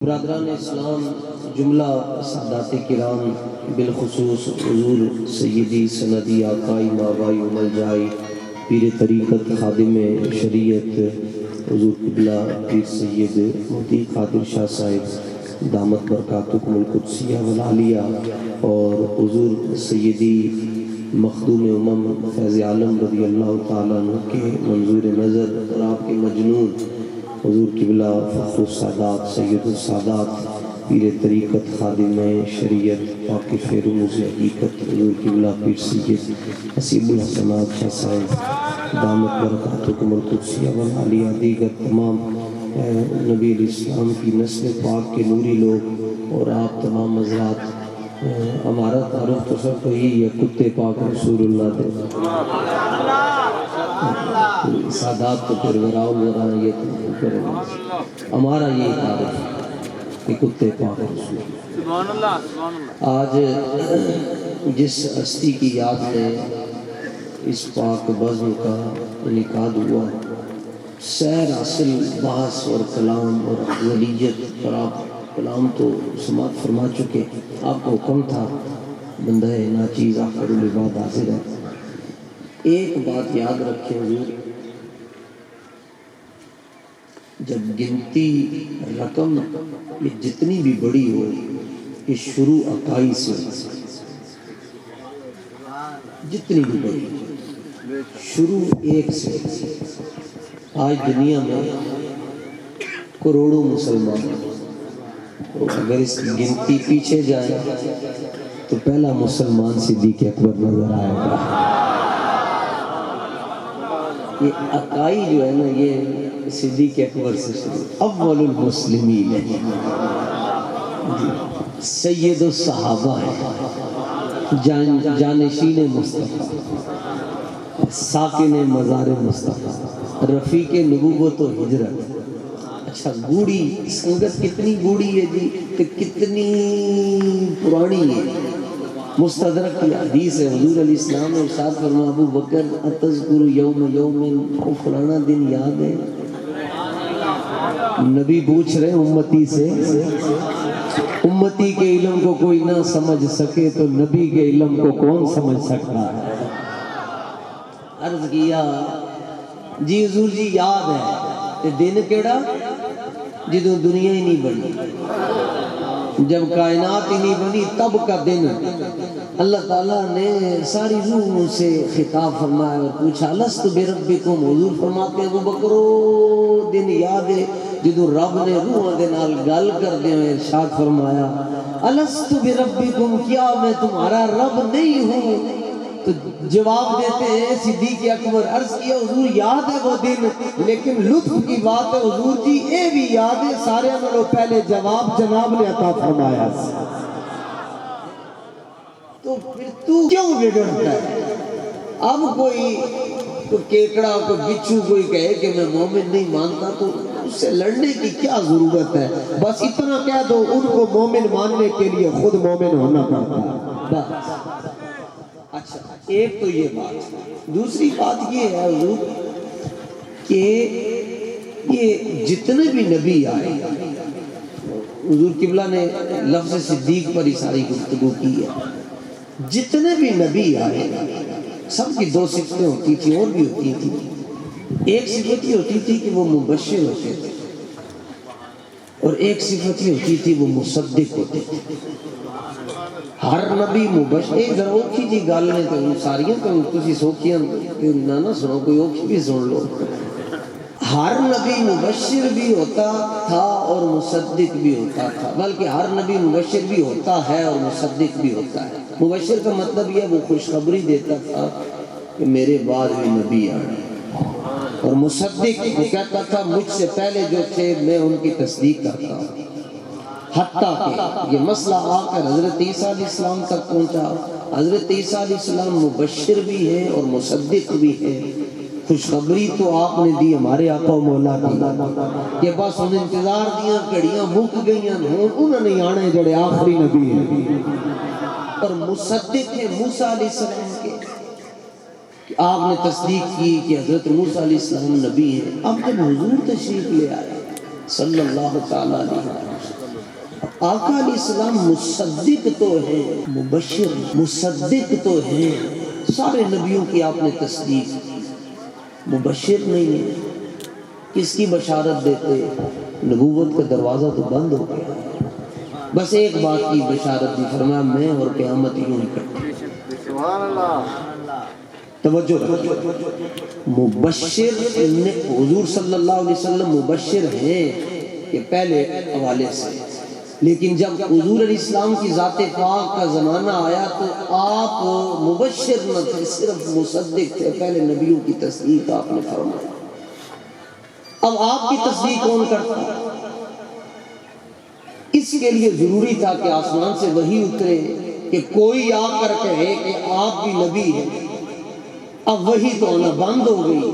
برادران اسلام، جملہ سادات کرام، بالخصوص حضور سیدی سندی آقائی مابائی عمل جائی پیر طریقت خادم شریعت حضور قبلہ پیر سید مہدی قادر شاہ صاحب دامت برکاتکم القدسیہ والعالیہ اور حضور سیدی مخدوم امم فیض عالم رضی اللہ تعالیٰ عنہ کے منظور نظر اور آپ کے مجنون حضور قبلہ فخر السادات سید السادات پیر طریقت خادم شریعت واقف رموز حقیقت حضور قبلہ پیر سید حسیب الحسنات شاہ صاحب دامت برکاتکم القدسیہ والعالیہ دیگر تمام نبی علیہ السلام کی نسل پاک کے نوری لوگ اور آپ تمام حضرات، ہمارا تعارف تو سب کو ہی ہے، کتے پاک رسول اللہ دے سادات تو پھر وراؤ ورا یہ تو کریں گے، ہمارا یہ تعارف کہ کتے پاک رسول اللہ۔ آج جس ہستی کی یاد میں اس پاک بزم کا انعقاد ہوا، سیر حاصل بحث اور کلام اور ولیت پر آپ کلام تو سماعت فرما چکے، آپ کو حکم تھا بندہ ناچیز آخر العباد حاضر ہے۔ ایک بات یاد رکھیں حضور، جب گنتی رقم یہ جتنی بھی بڑی ہو، یہ شروع عقائی سے جتنی بھی بڑی شروع ایک سے۔ آج دنیا میں کروڑوں مسلمان، اگر اس کی گنتی پیچھے جائے تو پہلا مسلمان صدیق اکبر نظر آئے گا۔ یہ عقائی جو ہے نا، یہ صدیق اکبر سے شروع، اول المسلمین ہے، سید الصحابہ ہے، جانشین مصطفیٰ، ساکن مزار مصطفیٰ، رفیق نبوت و ہجرت۔ اچھا، گوڑی سنگت کتنی گوڑی ہے جی، کہ کتنی پرانی ہے۔ مستدرک کی حدیث ہے، حضور علیہ السلام نے ارشاد فرمایا، ابو بکر اتذکر یوم کو فلانا دن یاد ہے؟ نبی پوچھ رہے امتی سے، امتی کے علم کو کوئی نہ سمجھ سکے تو نبی کے علم کو کون سمجھ سکتا ہے؟ عرض کیا جی حضور جی یاد ہے، تے دن کیڑا جدوں دنیا ہی نہیں بنی، جب کائنات ہی نہیں بنی تب کا دن اللہ تعالیٰ نے ساری روح سے خطاب فرمایا اور پوچھا لست بربکم، حضور فرماتے ہیں ابو بکرو دن یاد ہے جدوں رب نے روح دے نال گل کردے ہوئے ارشاد فرمایا الست بربکم، کیا میں تمہارا رب نہیں ہوں؟ تو جواب دیتے ہیں صدیق اکبر، عرض کیا حضور یاد ہے وہ دن، لیکن لطف کی بات ہے حضور جی اے بھی یاد ہے سارے نالوں پہلے جواب جناب نے عطا فرمایا۔ تو پھر تو کیوں بگڑتا ہے؟ اب کوئی کیکڑا کوئی بچھو کوئی کہے کہ میں مومن نہیں مانتا تو اس سے لڑنے کی کیا ضرورت ہے؟ بس اتنا کہہ دو ان کو مومن ماننے کے لیے خود مومن ہونا پڑتا ہے بس۔ اچھا، ایک تو یہ بات، دوسری بات یہ ہے حضور کہ یہ جتنے بھی نبی آئے، حضور قبلہ نے لفظ صدیق پر ہی ساری گفتگو کی ہے، جتنے بھی نبی آئے سب کی دو صفتیں ہوتی تھی اور بھی ہوتی تھی۔ ایک صفت یہ ہوتی تھی کہ وہ مبشر ہوتے تھے اور ایک صفت یہ ہوتی تھی وہ مصدق ہوتے تھے۔ ہر نبی مبشر، ایک ذرا اوکھی جی گل نے تو ساریاں تو تسی سوکھیاں نہ سنو، کوئی اوکھی بھی سن لو۔ ہر نبی مبشر بھی ہوتا تھا اور مصدق بھی ہوتا تھا، بلکہ ہر نبی مبشر بھی ہوتا ہے اور مصدق بھی ہوتا ہے۔ مبشر کا مطلب یہ وہ خوشخبری دیتا تھا کہ میرے بعد بھی نبی آئے، اور مصدق وہ کہتا تھا مجھ سے پہلے جو تھے میں ان کی تصدیق کرتا ہوں۔ حتیٰ کہ یہ مسئلہ آ کر حضرت عیسیٰ علیہ السلام تک پہنچا، حضرت عیسیٰ علیہ السلام مبشر بھی ہیں اور مصدق بھی ہیں۔ خوشخبری تو آپ نے دی ہمارے آقا و مولا کی کہ بس انہیں انتظار دیاں کڑیاں مک گئیاں، انہوں نے آنے جڑے آخری نبی ہیں، اور مصدق ہیں موسیٰ علیہ السلام کے، کہ آپ نے تصدیق کی کہ حضرت موسیٰ علیہ السلام نبی ہیں۔ اب جب حضور تشریف لے آئے صلی اللہ تعالیٰ علیہ وسلم، آقا علیہ السلام مصدق تو ہیں، مبشر مصدق تو ہیں، سارے نبیوں کی آپ نے تصدیق، مبشر نہیں ہے، کس کی بشارت دیتے؟ نبوت کا دروازہ تو بند ہو گیا، بس ایک بات کی بشارت دی، فرمایا میں اور قیامت یوں اکٹھے۔ سبحان اللہ۔ توجہ رکھو، مبشر حضور صلی اللہ علیہ وسلم مبشر ہیں کہ پہلے حوالے سے، لیکن جب حضور علیہ السلام کی ذات پاک کا زمانہ آیا تو آپ مبشر نہ تھے، صرف مصدق تھے، پہلے نبیوں کی تصدیق آپ نے فرمایا۔ اب آپ کی تصدیق کون کرتا؟ اس کے لیے ضروری تھا کہ آسمان سے وحی اترے کہ کوئی آ کر کہے کہ آپ بھی نبی ہیں۔ اب وحی تو آنا بند ہو گئی،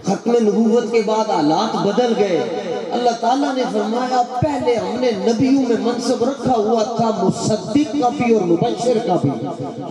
ختم نبوت کے بعد حالات بدل گئے۔ اللہ تعالیٰ نے فرمایا پہلے ہم نے نبیوں میں منصب رکھا ہوا تھا مصدق کا بھی اور مبشر کا بھی،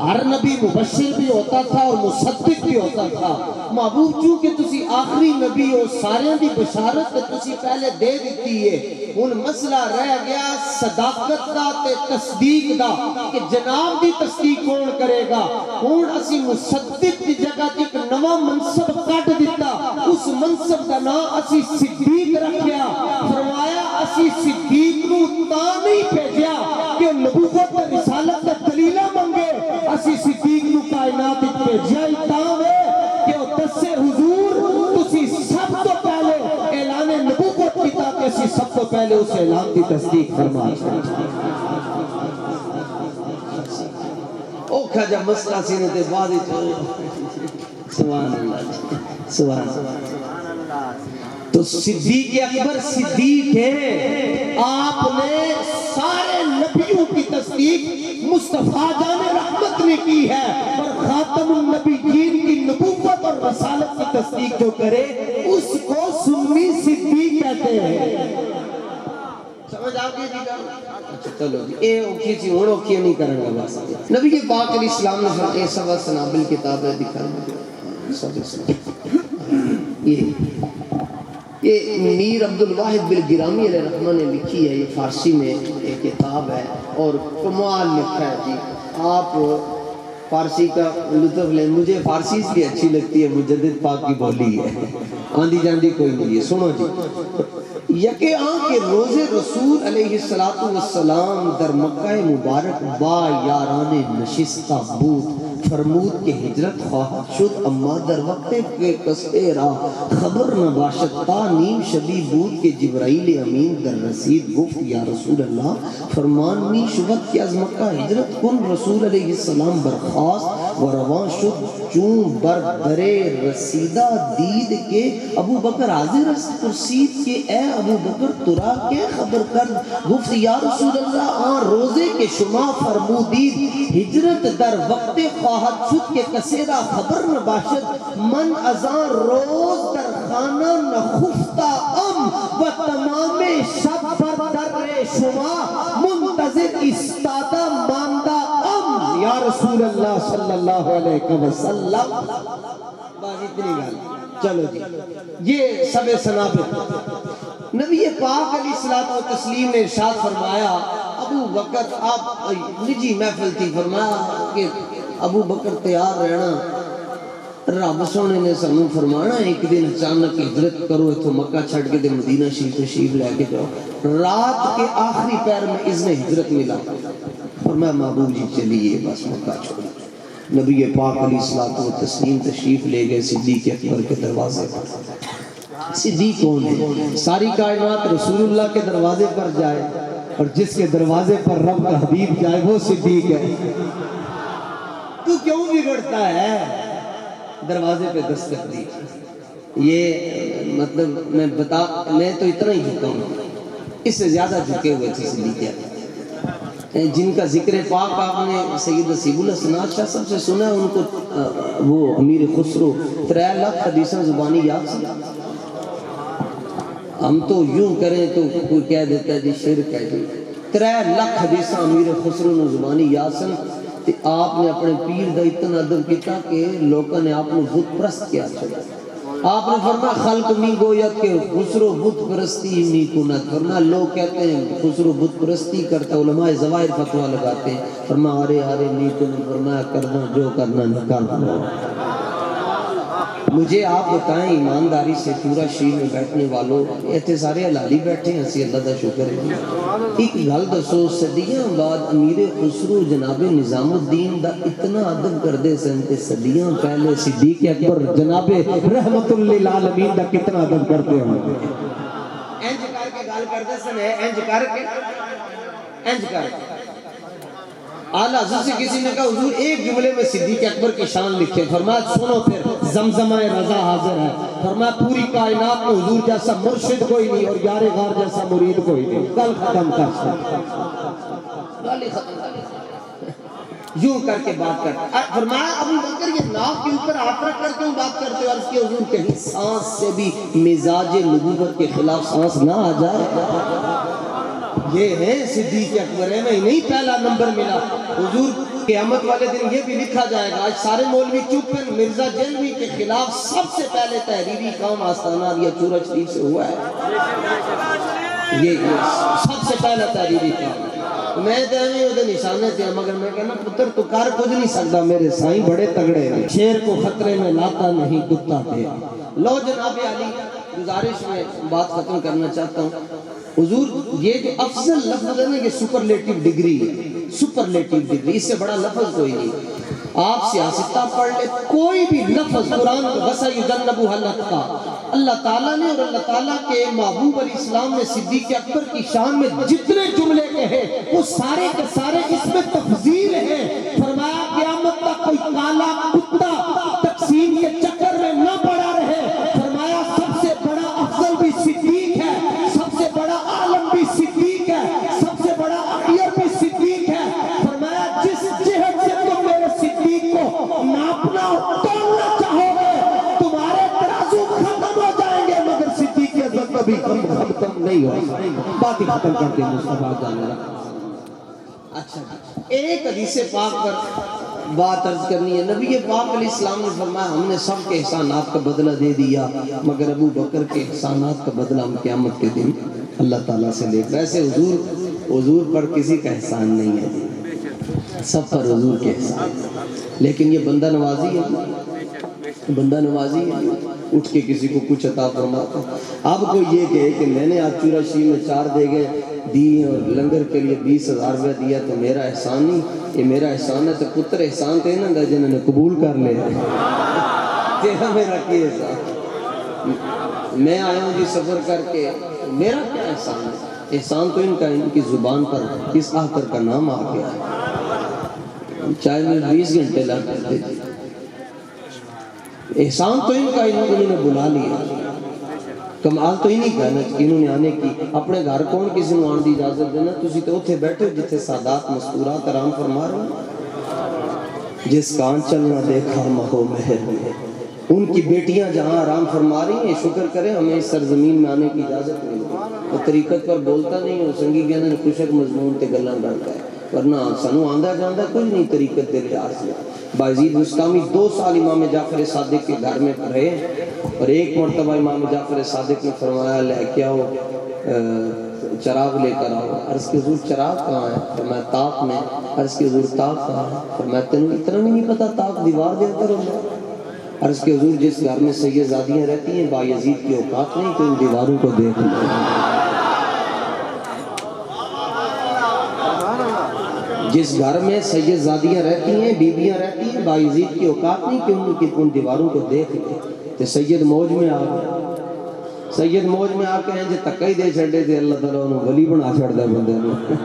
ہر نبی مبشر بھی ہوتا تھا اور مصدق بھی ہوتا تھا۔ محبوب چونکہ تسی آخری نبی ہو، سارے دی بشارت تسی پہلے دے دیتی ہے، ان مسئلہ رہ گیا صداقت دا تے تصدیق دا کہ جناب دی تصدیق کون کرے گا۔ ہون اسی مصدق دی جگہ ایک نواں منصب کٹ دیتا، اس منصب دا نام اسی صدیق رکھیا، فرمایا اسی صدیق نو تا نہیں بھیجیا کہ نبوت و رسالت دا دلیلہ منگے، اسی صدیق نو کائنات بھیجیا اتاوے کہ وہ دسے حضور تسی سب تو پہلے اعلان نبوت کیتا کہ اسی سب تو پہلے اس اعلان کی تصدیق فرمایا۔ اوکھا جب مسئلہ سینے تے بعد سبحان اللہ، سبحان اللہ۔ تو صدیق اکبر صدیق ہے، آپ نے سارے نبیوں کی تصدیق مصطفیٰ جان رحمت نے کی ہے، اور خاتم النبیین کی نبوت اور رسالت کی تصدیق جو کرے اس کو سنی صدیق کہتے ہیں۔ سمجھ آگے جی گا؟ اچھا چلو جی، اے اوکھی سی ہون اوکھی نہیں کریں گا بس۔ نبی پاک علیہ السلام نے فرمایا سبع سنابل کتاب ہے دکھانا، یہ میر عبدالواحد بالگرامی علیہ رحمہ نے لکھی ہے، یہ فارسی میں ایک کتاب ہے اور کمال لکھا ہے جی۔ آپ فارسی کا لطف لیں، مجھے فارسی اس لیے اچھی لگتی ہے، مجدد پاک کی بولی ہے، آندھی جاندھی کوئی نہیں ہے۔ سنو جی، یکے آن کے روز رسول علیہ السلام در مکہ مبارک با یاران نشستہ بود، فرمود کے ہجرت خواہد شد اما در وقت کے قصے را خبر نہ باشد تا نیم شبی بود کے جبرائیل امین در رسید گفت یا رسول اللہ فرمان می شود کہ از مکہ ہجرت کن۔ رسول علیہ السلام برخاست و روان شد، چون بر در رسیدہ دید کے ابو بکر حاضر است، پرسید کہ اے ابو بکر ترا کے خبر کر؟ گفت یا رسول اللہ آن روزے کے شما فرمودید ہجرت در وقت خواہد شد کے کسیرا خبر نہ باشد، من ازان روز در خانہ نخفتہ ام و تمام شب بر در شما منتظر استادہ ماندہ ام یا رسول اللہ صلی اللہ علیہ وسلم۔ بات اتنی گل، چلو جی، یہ سب سنابل نبی پاک علیہ الصلوۃ والتسلیم نے ارشاد فرمایا، ابو بکر آپ نجی محفل تھی، فرمایا کہ ابو بکر تیار رہنا، رب سونے نے سانوں فرمانا ایک دن اچانک ہجرت کرو، تو مکہ چھڑ کے دے مدینہ شریف تشریف لے کے جاؤ۔ رات کے آخری پیر میں اذن ہجرت ملا، فرمایا محبوب جی چلیے بس مکہ چھوڑ۔ نبی پاک علیہ الصلوۃ والتسلیم تشریف لے گئے صدیق اکبر کے دروازے پر۔ صدیق کون ہے؟ ساری کائنات رسول اللہ کے دروازے پر جائے، اور جس کے دروازے پر رب کا حبیب جائے وہ صدیق ہے۔ تو کیوں بگڑتا ہے؟ دروازے پہ دستک دی۔ یہ مطلب میں تو اتنا ہی جھکا ہوں، اس سے زیادہ جھکے ہوئے تھے صدیق جن کا ذکر پاک آپ نے سید نصیب اللہ سناد شاہ صاحب سے سنا ہے، ان کو وہ امیر خسرو 3 لاکھ حدیثاں زبانی یاد سے۔ ہم تو یوں کریں تو کوئی کہہ دیتا ہے جی شرک ہے جی، 3 لاکھ حدیثاں امیر خسرو نے زبانی یاد سن، تے آپ نے اپنے پیر دا اتنا ادب کیتا کہ لوگوں نے آپ کو بت پرست کیا چلا۔ آپ نے فرمایا خلق می گوید کہ خسرو بت پرستی می کنت، فرمایا لوگ کہتے ہیں خسرو بت پرستی کرتا، علماء ظواہر فتویٰ لگاتے ہیں، فرمایا ارے ارے می کنت، فرمایا کرنا جو کرنا نہیں کرنا۔ مجھے آپ بتائیں ایمانداری سے پورا شیر میں بیٹھنے والوں، ایتھے سارے حلالی بیٹھے ہیں، اسی اللہ دا شکر ہے۔ ایک گل دسو، صدیاں بعد امیر خسرو جناب نظام الدین دا اتنا ادب کردے سن تے صدیاں پہلے صدیق اکبر جناب رحمت للعالمین دا کتنا ادب کرتے ہوں۔ انج کر کے گل کردے سن، انج کر کے اعلیٰ حضرت سے کسی نے کہا حضور ایک جملے میں صدیق اکبر کی شان لکھے، فرمایا سنو پھر زمزمہ رضا حاضر ہے، فرمایا پوری کائنات میں حضور جیسا مرشد کوئی نہیں اور یار غار جیسا مرید کوئی نہیں، گل ختم کر یوں کر کے بات کرتا۔ فرمایا ابو بکر یہ ناک کے اوپر ہاتھ رکھ کر کیوں بات کرتے ہو؟ عرض کی حضور کہیں سانس سے بھی مزاج نبوت کے خلاف سانس نہ آ جائے۔ یہ ہے صدیق اکبر ہے، میں نہیں پہلا نمبر ملا حضور قیامت والے دن یہ بھی لکھا جائے گا، آج سارے مولوی چپ ہیں، مرزا جیلوی کے خلاف سب سے پہلے تحریری کام آستانہ یا چورا شریف سے ہوا ہے، یہ سب سے پہلا تحریری کام۔ میں دہویں وہ نشانے تھے، مگر میں کہنا پتر تو کار کچھ نہیں سکتا، میرے سائیں بڑے تگڑے ہیں، شیر کو خطرے میں لاتا نہیں دکتا تھے۔ لو جناب علی گزارش میں بات ختم کرنا چاہتا ہوں، حضور یہ جو افضل لفظ ہے نا یہ سپرلیٹیو ڈگری ہے، سپرلیٹیو ڈگری، اس سے بڑا لفظ کوئی نہیں۔ آپ سیاستہ پڑھ لے کوئی بھی لفظ قرآن کو وَسَيُجَنَّبُهَا الْأَتْقَى، اللہ تعالیٰ نے اور اللہ تعالیٰ کے محبوب علیہ السلام نے صدیق اکبر کی شان میں جتنے جملے کہے وہ سارے کے سارے اس میں تفضیل ہیں۔ فرمایا قیامت تک کوئی کالا کتا تقسیم کے چکر میں نہ پڑا رہے، فرمایا سب سے بڑا افضل بھی صدیق ہے، سب سے بڑا عالم بھی صدیق ہے، سب سے بڑا اخیر بھی صدیق ہے۔ فرمایا جس جہت سے تم میرے صدیق کو ناپنا اور تولنا چاہو گے تمہارے ترازو ختم ہو جائیں گے، مگر صدیق کی عزت کبھی ختم نہیں ہوگی۔ بات ہی ختم کرتے ہیں مصطفیٰ جاننا۔ اچھا ایک حدیث پاک پر بات عرض کرنی ہے، نبی پاک علیہ السلام نے فرمایا ہم نے سب کے احسانات کا بدلہ دے دیا مگر ابو بکر کے احسانات کا بدلہ ہم قیامت کے دن اللہ تعالیٰ سے لے۔ ویسے حضور پر کسی کا احسان نہیں ہے، سب پر حضور کے احسان، لیکن یہ بندہ نوازی ہے، اٹھ کے کسی کو کچھ عطا فرماتا۔ اب کوئی یہ کہے کہ میں نے آج چورا شریف میں 4 دیگیں دی اور لنگر کے لیے 20,000 روپیہ دیا تو میرا احسان نہیں، یہ میرا احسان ہے، تو پتر احسان تھے نا جنہوں نے قبول کر لے، تیرا میرا کی احسان؟ میں آیا ہوں جی سفر کر کے، میرا کیا احسان ہے؟ احسان تو ان کا ان کی زبان پر اس آخر کا نام آ گیا، چاہے میں 20 گھنٹے لگ کرتے تھے، احسان تو ان کا انہوں نے بلا لیا، کمال تو ہی نہیں کہنا انہوں نے آنے کی۔ اپنے گھر کون کسی نے آن دی اجازت دینا؟ تسی تو اتھے بیٹھے جتھے سادات مستورات آرام فرما رہے ہیں، جس کان چلنا دیکھا مہو مہر میں، ان کی بیٹیاں جہاں آرام فرما رہی ہیں، شکر کریں ہمیں اس سرزمین میں آنے کی اجازت نہیں، وہ طریقت پر بولتا نہیں ہوں، سنگی کہنے خوشک مضمون تے گلاں کرتا ہے، ورنہ سنو آندہ جاندہ کچھ نہیں طریقت دے لحاظ سے۔ بایزید بستامی 2 سال امام جعفر صادق کے گھر میں رہے اور ایک مرتبہ امام جعفر صادق نے فرمایا لے کے آؤ چراغ لے کر آؤ، عرض کی حضور چراغ کہاں ہے؟ فرمایا تاق میں، عرض کی حضور تاق کہاں ہے؟ فرمایا تینوں اتنا نہیں پتا تاق دیوار دے اندر ہوتا ہے؟ عرض کی حضور جس گھر میں سیدزادیاں رہتی ہیں بایزید کی اوقات نہیں کہ ان دیواروں کو دیکھ لیں، جس گھر میں سیدزادیاں رہتی ہیں بیویاں رہتی ہیں بایزید کی اوقات نہیں کہ ان دیواروں کو دیکھ لیں۔ تو سید موج میں آ گئے، سید موج میں آ کے ہیں جو تکائی دے چھڑے تھے اللہ تعالیٰ انہوں ولی بنا چھڑ دے بندے نے۔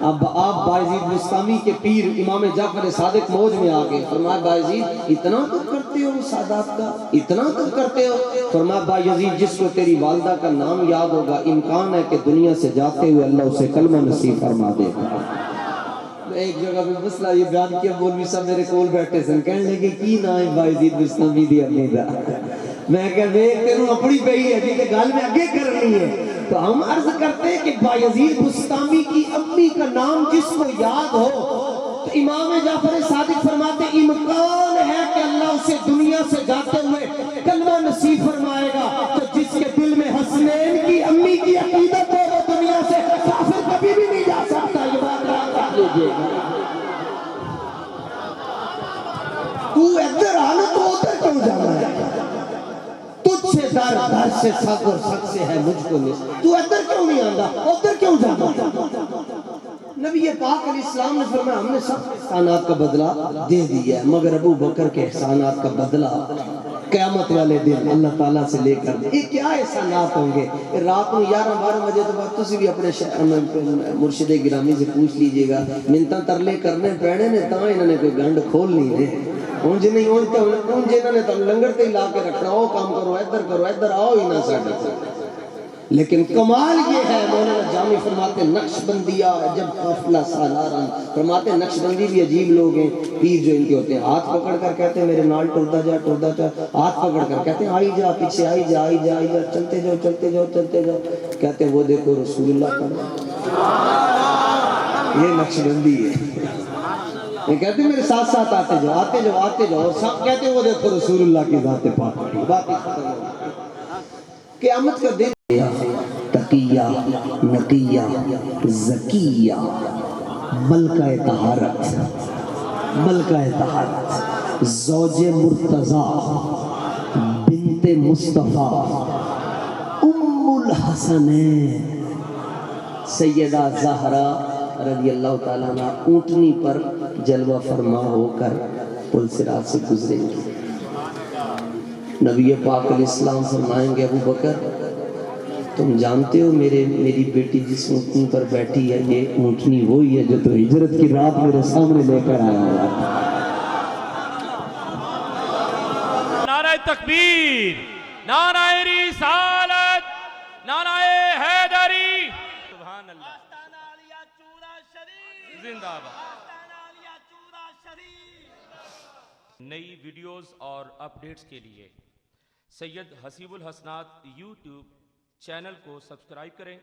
اب آپ بایزید بستامی کے پیر امام جعفر صادق موج میں آ گئے، فرمایا بایزید اتنا تک کرتے ہو سادات کا، اتنا تک کرتے ہو؟ فرمایا بایزید جس کو تیری والدہ کا نام یاد ہوگا امکان ہے کہ دنیا سے جاتے ہوئے اللہ اسے کلمہ نصیب فرما دے گا۔ ایک جگہ پہ مسئلہ یہ بیان کیا، مولوی صاحب میرے کول بیٹھے سن، کہنے لگے کی نام ہے بایزید بستامی دی اپنی دا؟ میں کہا ایک تینوں اپنی پہی ہے جی کہ گل میں آگے کرنی ہے، تو ہم عرض کرتے ہیں کہ بایزید بستامی کی امی کا نام جس کو یاد ہو تو امام جعفر صادق فرماتے امکان ہے کہ اللہ اسے دنیا سے جاتے ہوئے کلمہ نصیب فرمائے گا، تو جس کے دل میں حسنین کی امی کی عقیدت ہو وہ دنیا سے کافر کبھی بھی نہیں جا سکتا. یہ بات یاد رکھ لیجیے گا. تو ادھر آنا تو ادھر کیوں جانا ہے؟ تجھ سے در در سے سگ اور سگ سے ہے مجھ کو مس. تو ادھر کیوں نہیں آندا؟ ادھر کیوں جانا؟ نبی پاک علیہ السلام نے فرمایا ہم نے سب احسانات کا بدلہ دے دیا ہے، مگر ابو بکر کے احسانات کا بدلہ قیامت والے دن اللہ تعالیٰ سے لے کر. یہ کیا احسانات ہوں گے؟ رات میں 11-12 بجے تو بعد تسی بھی اپنے مرشد گرامی سے پوچھ لیجئے گا، منتاں ترلے کرنے پینے نے تاں انہوں نے کوئی گنڈ کھول نہیں دے. انج نہیں انج انہوں نے تو لنگر تے لا کے رکھنا، او کام کرو ادھر آؤ ہی نہ ساڈے. لیکن کمال یہ ہے، مولانا جامی فرماتے نقش بندیہ جب قافلہ سالاران، فرماتے نقش بندی بھی عجیب لوگ ہیں. پیر جو ان کے ہوتے ہیں ہاتھ پکڑ کر کہتے ہیں میرے نال ٹردا جا، ہاتھ پکڑ کر کہتے ہیں آئی جا پیچھے، آئی جا چلتے جاؤ. کہتے ہیں وہ دیکھو رسول اللہ کا. یہ نقش بندی ہے. یہ کہتے ہیں میرے ساتھ ساتھ آتے جاؤ، اور سب کہتے ہیں وہ دیکھو رسول اللہ کی ذات پاک. بات ہی ختم ہو گئی. قیامت کا دن تقیہ نقیہ زکیہ ملکہ طہارت زوج مرتضیٰ بنت مصطفیٰ ام الحسنین سیدہ زہرا رضی اللہ تعالیٰ عنہ اونٹنی پر جلوہ فرما ہو کر پل صراط سے گزریں گے. نبی پاک علیہ السلام فرمائیں گے ابو بکر تم جانتے ہو میری بیٹی جس اونٹنی پر بیٹھی ہے یہ اونٹنی وہی ہے جو تو ہجرت کی رات میرے سامنے لے کر آیا ہوا. نعرہ تکبیر، نعرہ رسالت، نعرہ حیدری. سبحان اللہ. زندہ باد. نئی ویڈیوز اور اپڈیٹس کے لیے سید حسیب الحسنات یوٹیوب چینل کو سبسکرائب کریں